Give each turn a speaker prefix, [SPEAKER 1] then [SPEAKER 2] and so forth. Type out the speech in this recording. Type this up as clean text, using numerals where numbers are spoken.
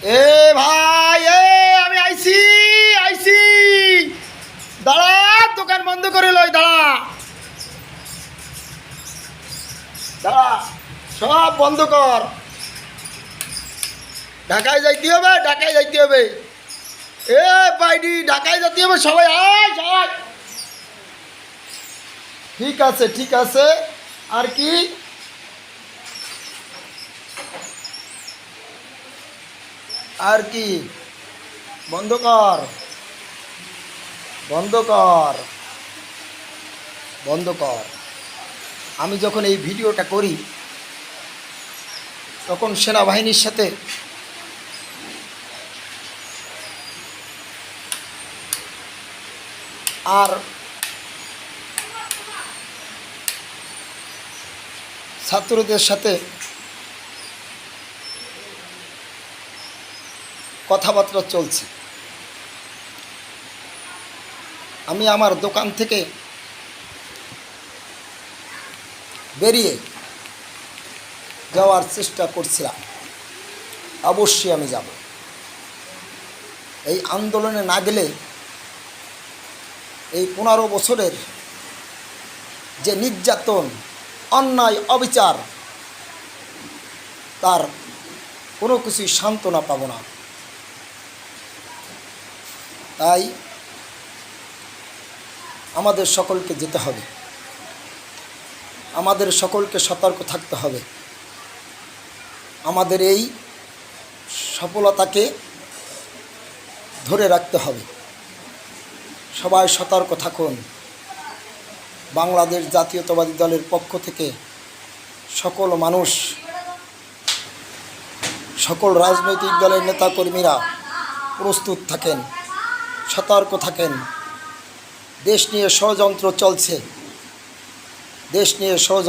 [SPEAKER 1] এ ভাই, আমি আইছি আইছি। দাঁড়া, দোকান বন্ধ করে লই, দাঁড়া দাঁড়া, সব বন্ধ কর। ঢাকায় যাইতে হবে, ঢাকায় যাইতে হবে। এ বাইডি, ঢাকায় যেতে হবে, সবাই আয় সবাই। ঠিক আছে ঠিক আছে। আর কি? আর কি? বন্ধ কর, বন্ধ কর, বন্ধ কর। আমি যখন এই ভিডিওটা করি তখন সেনাবাহিনীর সাথে আর ছাত্রদের সাথে কথাবার্তা চলছে। আমি আমার দোকান থেকে বেরিয়ে যাওয়ার চেষ্টা করছিলাম। অবশ্যই আমি যাব। এই আন্দোলনে না গেলে এই 15 বছরের যে নির্যাতন, অন্যায়, অবিচার, তার কোনো কিছুই সান্ত্বনা পাব না। তাই আমাদের সকলকে যেতে হবে, আমাদের সকলকে সতর্ক থাকতে হবে। আমাদের এই সফলতাকে ধরে রাখতে হবে। সবাই সতর্ক থাকুন। বাংলাদেশ জাতীয়তাবাদী দলের পক্ষ থেকে সকল মানুষ, সকল রাজনৈতিক দলের নেতাকর্মীরা প্রস্তুত থাকেন, সতর্ক থাকেন। দেশ নিয়ে ষড়যন্ত্র চলছে, দেশ নিয়ে ষড়যন্ত্র